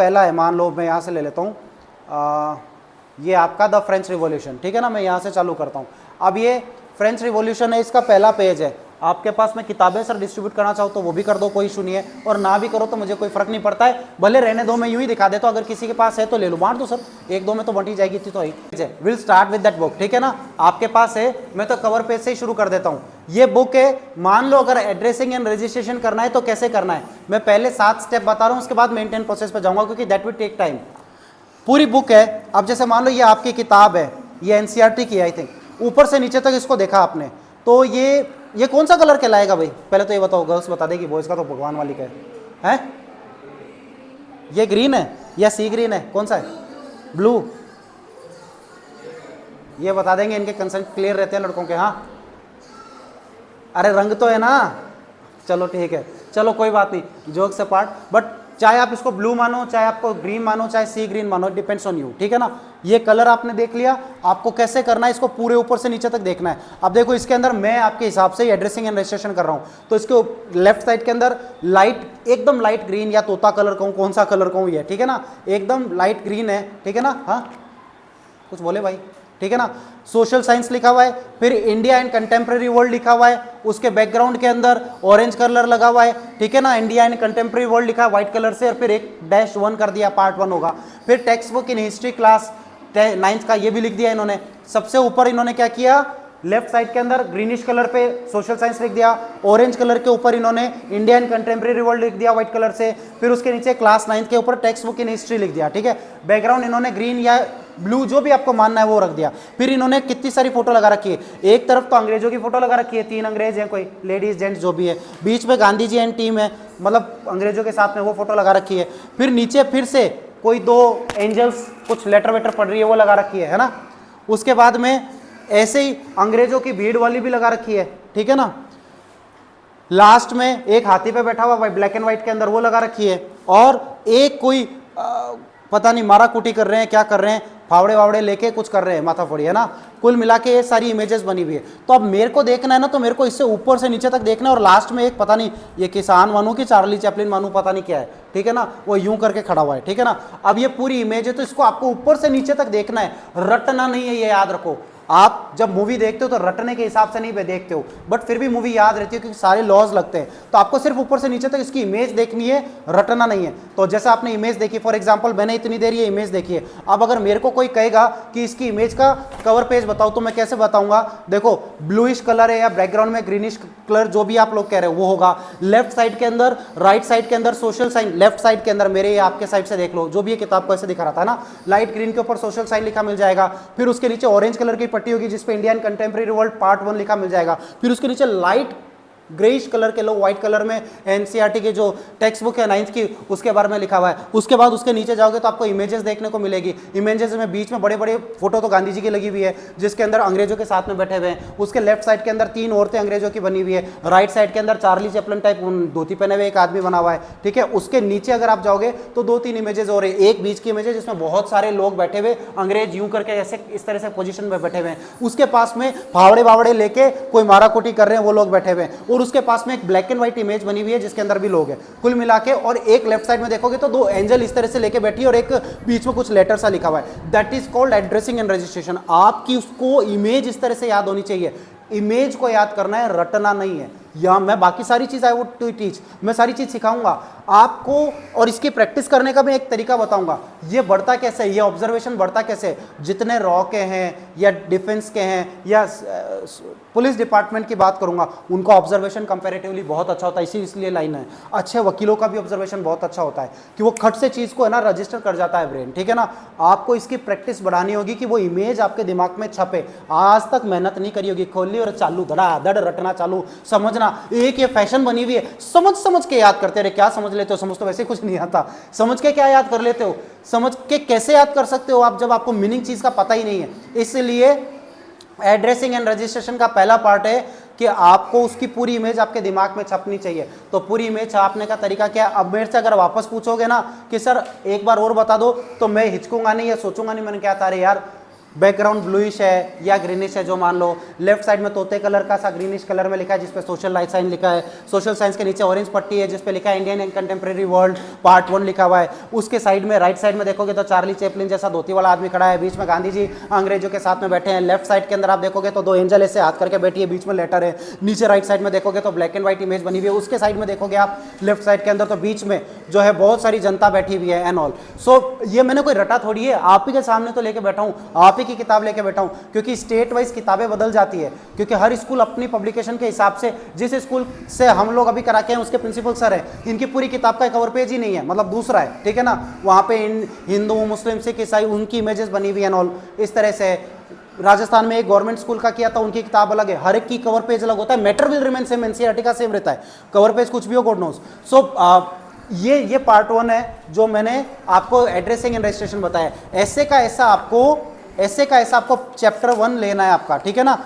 पहला है, मान लो मैं यहाँ से ले लेता हूँ, ये आपका द फ्रेंच रिवॉल्यूशन, ठीक है ना। मैं यहाँ से चालू करता हूँ। अब ये फ्रेंच रिवॉल्यूशन है, इसका पहला पेज है। आपके पास में किताबें सर डिस्ट्रीब्यूट करना चाहो तो वो भी कर दो, कोई इशू नहीं है, और ना भी करो तो मुझे कोई फर्क नहीं पड़ता है, भले रहने दो, मैं यूं ही दिखा देता हूँ। अगर किसी के पास है तो ले लो, बांट दो सर, एक दो में तो बंटी जाएगी थी तो ही। Will start with that book, ठीक है ना। आपके पास है, मैं तो कवर पेज से ही शुरू कर देता हूँ। ये बुक है, मान लो अगर एड्रेसिंग एंड रजिस्ट्रेशन करना है तो कैसे करना है, मैं पहले 7 स्टेप बता रहा हूँ, उसके बाद मेंटेन प्रोसेस पे जाऊंगा, क्योंकि दैट विल टेक टाइम। पूरी बुक है। अब जैसे मान लो ये आपकी किताब है, ये एनसीईआरटी की, आई थिंक ऊपर से नीचे तक इसको देखा आपने, तो ये कौन सा कलर कहलाएगा भाई? पहले तो ये बताओ, गर्ल्स बता देगी, बॉयज का तो भगवान वाली का है। ये ग्रीन है या सी ग्रीन है, कौन सा है? ब्लू। ये बता देंगे, इनके कंसेंट क्लियर रहते हैं लड़कों के। हाँ, अरे रंग तो है ना, चलो ठीक है, चलो कोई बात नहीं, जोक से पार्ट। बट चाहे आप इसको ब्लू मानो, चाहे आपको ग्रीन मानो, चाहे सी ग्रीन मानो, डिपेंड्स ऑन यू, ठीक है ना। ये कलर आपने देख लिया, आपको कैसे करना है, इसको पूरे ऊपर से नीचे तक देखना है। अब देखो इसके अंदर मैं आपके हिसाब से एड्रेसिंग एंड रजिस्ट्रेशन कर रहा हूं, तो इसके लेफ्ट साइड के अंदर लाइट, एकदम लाइट ग्रीन या तोता कलर कहूं, कौन सा कलर कहूं, ये ठीक है ना, एकदम लाइट ग्रीन है, ठीक है ना। हाँ कुछ बोले भाई, ठीक है ना। सोशल साइंस लिखा हुआ है, फिर इंडिया एंड कंटेम्प्रेरी वर्ल्ड लिखा हुआ है, उसके बैकग्राउंड के अंदर ऑरेंज कलर लगा हुआ है, ठीक है ना। इंडिया एंड कंटेम्प्रेरी वर्ल्ड लिखा है व्हाइट कलर से, और फिर एक -1 कर दिया, पार्ट 1 होगा। फिर text book in history class 9th का ये भी लिख दिया इन्होंने। सबसे ऊपर इन्होंने क्या किया, लेफ्ट साइड के अंदर ग्रीनिश कलर पे सोशल साइंस लिख दिया, ऑरेंज कलर के ऊपर इन्होंने इंडिया एंड कंटेम्प्रेरी वर्ल्ड लिख दिया व्हाइट कलर से, फिर उसके नीचे क्लास 9th के ऊपर टेक्स्ट बुक इन हिस्ट्री लिख दिया, ठीक है। बैकग्राउंड इन्होंने ग्रीन या ब्लू जो भी आपको मानना है वो रख दिया। फिर इन्होंने कितनी सारी फोटो लगा रखी है, एक तरफ तो अंग्रेजों की फोटो लगा रखी है, 3 अंग्रेज हैं, कोई लेडीज जेंट्स जो भी है, बीच में गांधी जी एंड टीम है, मतलब अंग्रेजों के साथ में वो फोटो लगा रखी है। फिर नीचे फिर से कोई 2 एंजल्स कुछ लेटर वेटर पढ़ रही है, वो लगा रखी है ना। उसके बाद में ऐसे ही अंग्रेजों की भीड़ वाली भी लगा रखी है, ठीक है ना। लास्ट में एक हाथी पे बैठा हुआ ब्लैक एंड व्हाइट के अंदर, वो लगा रखी है। और एक कोई पता नहीं मारा कुटी कर रहे हैं, क्या कर रहे हैं, फावड़े वावड़े लेके कुछ कर रहे हैं, माथा फोड़ी, है ना। कुल मिला के ये सारी इमेजेस बनी हुई है। तो अब मेरे को देखना है ना, तो मेरे को इससे ऊपर से नीचे तक देखना है, और लास्ट में एक पता नहीं ये किसान मानू कि चार्ली चैपलिन मानू, पता नहीं क्या है, ठीक है ना, वो यूं करके खड़ा हुआ है, ठीक है ना। अब ये पूरी इमेज है, तो इसको आपको ऊपर से नीचे तक देखना है, रटना नहीं है, ये याद रखो। आप जब मूवी देखते हो तो रटने के हिसाब से नहीं देखते हो, बट फिर भी मूवी याद रहती है, क्योंकि सारे लॉज लगते हैं। तो आपको सिर्फ ऊपर से नीचे तक इसकी इमेज देखनी है, रटना नहीं है। तो जैसे आपने इमेज देखी, फॉर एग्जांपल मैंने इतनी देर ये इमेज देखी है, अब अगर मेरे को कोई कहेगा कि इसकी इमेज का कवर पेज बताओ, तो मैं कैसे बताऊंगा? देखो ब्लूइश कलर है या बैकग्राउंड में ग्रीनिश कलर, जो भी आप लोग कह रहे हो वो होगा। लेफ्ट साइड के अंदर, राइट साइड के अंदर सोशल साइन, लेफ्ट साइड के अंदर मेरे या आपके साइड से देख लो, जो भी ये किताब को ऐसे दिखा रहा था ना, लाइट ग्रीन के ऊपर सोशल साइन लिखा मिल जाएगा। फिर उसके नीचे ऑरेंज कलर की पट्टी होगी जिसपे इंडियन कंटेम्प्रेरी वर्ल्ड पार्ट 1 लिखा मिल जाएगा। फिर उसके नीचे लाइट ग्रेइश कलर के, लो व्हाइट कलर में एनसीईआरटी की जो टेक्स्ट बुक है 9th की, उसके बारे में लिखा हुआ है। उसके बाद उसके नीचे जाओगे तो आपको इमेजेस देखने को मिलेगी। इमेजेस में बीच में बड़े बड़े फोटो तो गांधी जी की लगी हुई है, जिसके अंदर अंग्रेजों के साथ में बैठे हुए हैं। उसके लेफ्ट साइड के अंदर 3 औरतें अंग्रेजों की बनी हुई है। राइट साइड के अंदर चार्ली चैपलिन टाइप धोती पहने हुए एक आदमी बना हुआ है, ठीक है। उसके नीचे अगर आप जाओगे तो 2-3 इमेजेस और है। एक बीच की इमेज है जिसमें बहुत सारे लोग बैठे हुए, अंग्रेज यूं करके ऐसे इस तरह से पोजीशन में बैठे हुए हैं। उसके पास में फावड़े वावड़े लेके कोई माराकुटी कर रहे हैं, वो लोग बैठे हुए हैं। और उसके पास में एक ब्लैक एंड व्हाइट इमेज बनी हुई है जिसके अंदर भी लोग हैं, कुल मिला के। और एक लेफ्ट साइड में देखोगे तो 2 एंजल इस तरह से लेके बैठी है, और एक बीच में कुछ लेटर सा लिखा हुआ है। That is called addressing and registration. आपकी उसको इमेज इस तरह से याद होनी चाहिए, इमेज को याद करना है, रटना नहीं है। या मैं बाकी सारी चीज आई वुड टू टीच, मैं सारी चीज सिखाऊंगा आपको, और इसकी प्रैक्टिस करने का मैं एक तरीका बताऊंगा। ये बढ़ता कैसे है, ये ऑब्जर्वेशन बढ़ता कैसे है। जितने रॉ के हैं या डिफेंस के हैं या पुलिस डिपार्टमेंट की बात करूंगा, उनका ऑब्जर्वेशन कंपैरेटिवली बहुत अच्छा होता है। इसलिए लाइन है। अच्छे वकीलों का भी ऑब्जर्वेशन बहुत अच्छा होता है कि वो खट से चीज को है ना रजिस्टर कर जाता है ब्रेन, ठीक है ना। आपको इसकी प्रैक्टिस बढ़ानी होगी कि वो इमेज आपके दिमाग में छपे। आज तक मेहनत नहीं करी होगी, खोल ली और चालू धड़ाधड़ रटना चालू, समझना। एक ये फैशन बनी हुई है, समझ के याद करते रहे। क्या समझ लेते हो? समझ तो वैसे कुछ नहीं आता, समझ के क्या याद कर लेते हो? समझ के कैसे याद कर सकते हो आप जब आपको मीनिंग चीज का पता ही नहीं है। इसलिए एड्रेसिंग एंड रजिस्ट्रेशन का पहला पार्ट है कि आपको उसकी पूरी इमेज आपके दिमाग में छपनी चाहिए। तो पूरी इमेज छापने का तरीका क्या है? अब मेरे से अगर वापस पूछोगे ना कि सर एक बार और बता दो, तो मैं हिचकूंगा नहीं या सोचूंगा नहीं मैंने क्या था, अरे यार बैकग्राउंड ब्लूइश है या ग्रीनिश है जो मान लो। लेफ्ट साइड में तोते कलर का सा ग्रीनिश कलर में लिखा है जिसपे सोशल लाइफ साइंस लिखा है। सोशल साइंस के नीचे ऑरेंज पट्टी है जिसपे लिखा है Indian and contemporary world part 1 लिखा हुआ है। उसके साइड में राइट साइड में देखोगे तो चार्ली चैपलिन जैसा धोती वाला आदमी खड़ा है, बीच में गांधी जी अंग्रेजों के साथ में बैठे हैं। लेफ्ट साइड के अंदर आप देखोगे तो 2 एंजल ऐसे हाथ करके बैठी है, बीच में लेटर है। नीचे राइट साइड में देखोगे तो ब्लैक एंड व्हाइट इमेज बनी हुई है। उसके साइड में देखोगे आप लेफ्ट साइड के अंदर तो बीच में जो है बहुत सारी जनता बैठी हुई है एंड ऑल। सो ये मैंने कोई रटा थोड़ी है, आप ही के सामने तो लेके बैठा हूँ, आप ही की किताब लेके बैठा हूँ, क्योंकि स्टेट वाइज किताबें बदल जाती है, क्योंकि हर स्कूल अपनी पब्लिकेशन के हिसाब से, जिस स्कूल से हम लोग अभी करा के हैं उसके प्रिंसिपल सर है, इनकी पूरी किताब का कवर पेज ही नहीं है, मतलब दूसरा है, ठीक है ना। वहाँ पे हिंदू मुस्लिम सिख ईसाई उनकी इमेजेस बनी हुई एंड ऑल इस तरह से। राजस्थान में एक गवर्नमेंट स्कूल का किया था, उनकी किताब अलग है, हर एक की कवर पेज अलग होता है। Matter will remain same, NCERT का सेम रहता है, कवर पेज कुछ भी हो, गॉड नोज। सो ये पार्ट 1 है जो मैंने आपको एड्रेसिंग एंड रजिस्ट्रेशन बताया। ऐसे का ऐसा आपको चैप्टर 1 लेना है आपका, ठीक है ना।